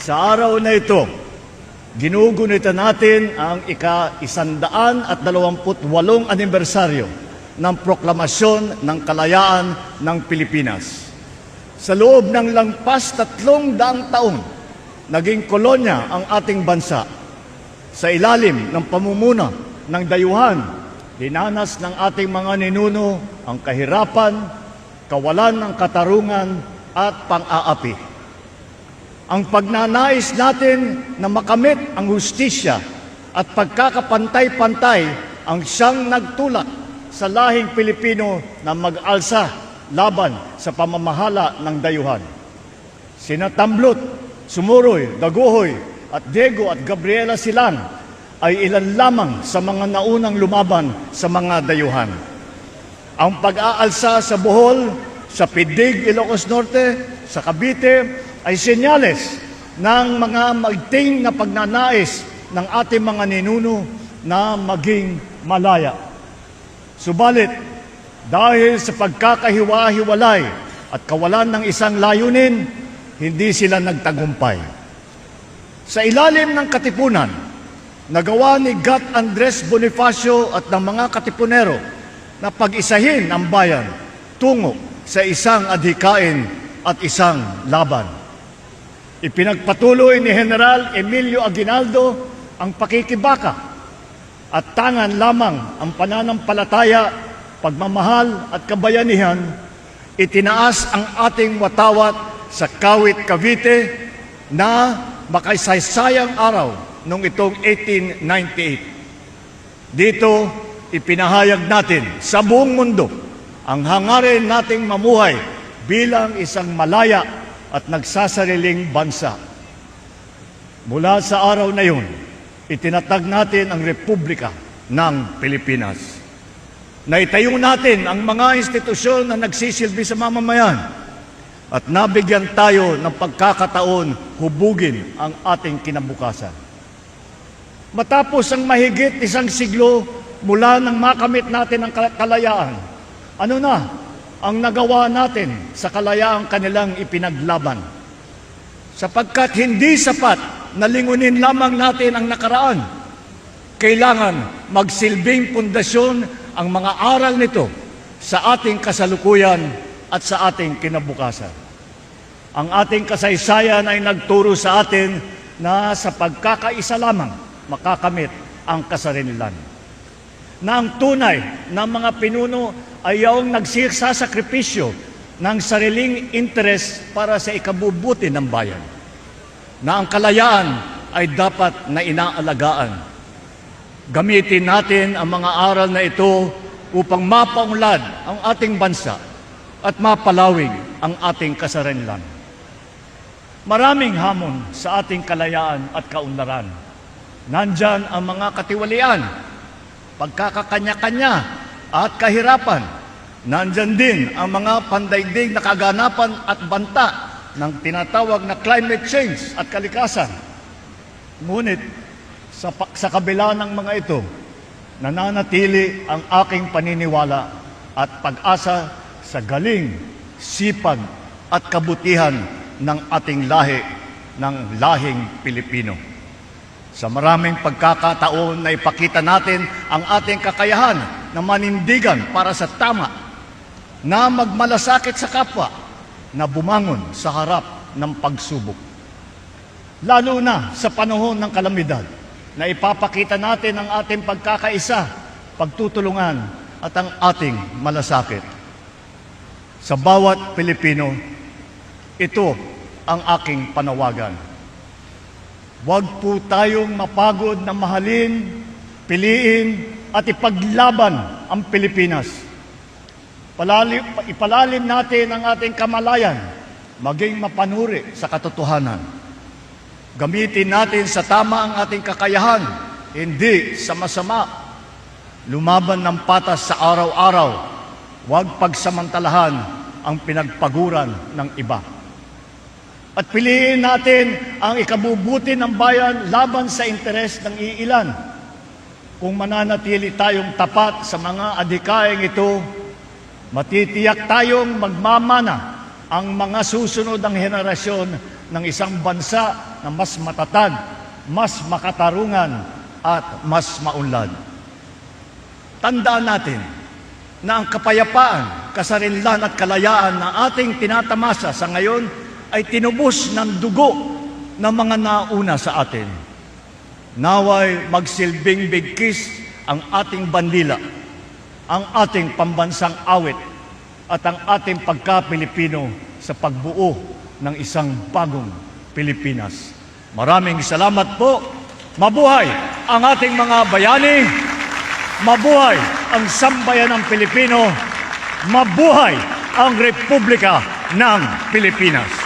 Sa araw na ito, ginugunita natin ang ika-128 anibersaryo ng proklamasyon ng kalayaan ng Pilipinas. Sa loob ng lampas 300 taon, naging kolonya ang ating bansa. Sa ilalim ng pamumuno ng dayuhan, dinanas ng ating mga ninuno ang kahirapan, kawalan ng katarungan at pang-aapi. Ang pagnanais natin na makamit ang hustisya at pagkakapantay-pantay ang siyang nagtulak sa lahing Pilipino na mag-alsa laban sa pamamahala ng dayuhan. Sina Tamblot, Sumuroy, Daguhoy at Diego at Gabriela Silang ay ilan lamang sa mga naunang lumaban sa mga dayuhan. Ang pag-aalsa sa Bohol, sa Pidig, Ilocos Norte, sa Cavite ay senyales ng mga maigting na pagnanais ng ating mga ninuno na maging malaya. Subalit, dahil sa pagkakahiwa-hiwalay at kawalan ng isang layunin, hindi sila nagtagumpay. Sa ilalim ng katipunan, nagawa ni Gat Andres Bonifacio at ng mga katipunero na pag-isahin ang bayan tungo sa isang adhikain at isang laban. Ipinagpatuloy ni General Emilio Aguinaldo ang pakikibaka at tangan lamang ang pananampalataya, pagmamahal at kabayanihan. Itinaas ang ating watawat sa Kawit, Cavite na makasaysayang araw noong itong 1898. Dito, ipinahayag natin sa buong mundo ang hangarin nating mamuhay bilang isang malaya at nagsasariling bansa. Mula sa araw na yun, itinatag natin ang Republika ng Pilipinas. Naitayo natin ang mga institusyon na nagsisilbi sa mamamayan at nabigyan tayo ng pagkakataon hubugin ang ating kinabukasan. Matapos ang mahigit 1 siglo mula nang makamit natin ang kalayaan, ano na ang nagawa natin sa kalayaang kanilang ipinaglaban? Sapagkat hindi sapat na lingunin lamang natin ang nakaraan. Kailangan magsilbing pundasyon ang mga aral nito sa ating kasalukuyan at sa ating kinabukasan. Ang ating kasaysayan ay nagturo sa atin na sa pagkakaisa lamang makakamit ang kasarinilan. Na ang tunay na mga pinuno ay yung nagsasakripisyo ng sariling interes para sa ikabubuti ng bayan. Na ang kalayaan ay dapat na inaalagaan. Gamitin natin ang mga aral na ito upang mapaunlad ang ating bansa at mapalawig ang ating kasarinilan. Maraming hamon sa ating kalayaan at kaunlaran. Nandyan ang mga katiwalian, pagkakakanya-kanya at kahirapan. Nandyan din ang mga pandaigdig na kaganapan at banta ng tinatawag na climate change at kalikasan. Ngunit sa kabila ng mga ito, nananatili ang aking paniniwala at pag-asa sa galing, sipag at kabutihan ng ating lahi, ng lahing Pilipino. Sa maraming pagkakataon na ipakita natin ang ating kakayahan na manindigan para sa tama, na magmalasakit sa kapwa, na bumangon sa harap ng pagsubok. Lalo na sa panahon ng kalamidad, na ipapakita natin ang ating pagkakaisa, pagtutulungan at ang ating malasakit. Sa bawat Pilipino, ito ang aking panawagan. Huwag po tayong mapagod na mahalin, piliin at ipaglaban ang Pilipinas. Ipalalim natin ang ating kamalayan, maging mapanuri sa katotohanan. Gamitin natin sa tama ang ating kakayahan, hindi sa masama. Lumaban ng patas sa araw-araw, huwag pagsamantalahan ang pinagpaguran ng iba. At piliin natin ang ikabubuti ng bayan laban sa interes ng iilan. Kung mananatili tayong tapat sa mga adhikaing ito, matitiyak tayong magmamana ang mga susunod ng henerasyon ng isang bansa na mas matatag, mas makatarungan at mas maunlad. Tandaan natin na ang kapayapaan, kasarinlan at kalayaan na ating tinatamasa sa ngayon ay tinubos ng dugo ng mga nauna sa atin. Naway magsilbing bigkis ang ating bandila, ang ating pambansang awit at ang ating pagka-Pilipino sa pagbuo ng isang bagong Pilipinas. Maraming salamat po. Mabuhay ang ating mga bayani. Mabuhay ang sambayanang Pilipino. Mabuhay ang Republika ng Pilipinas.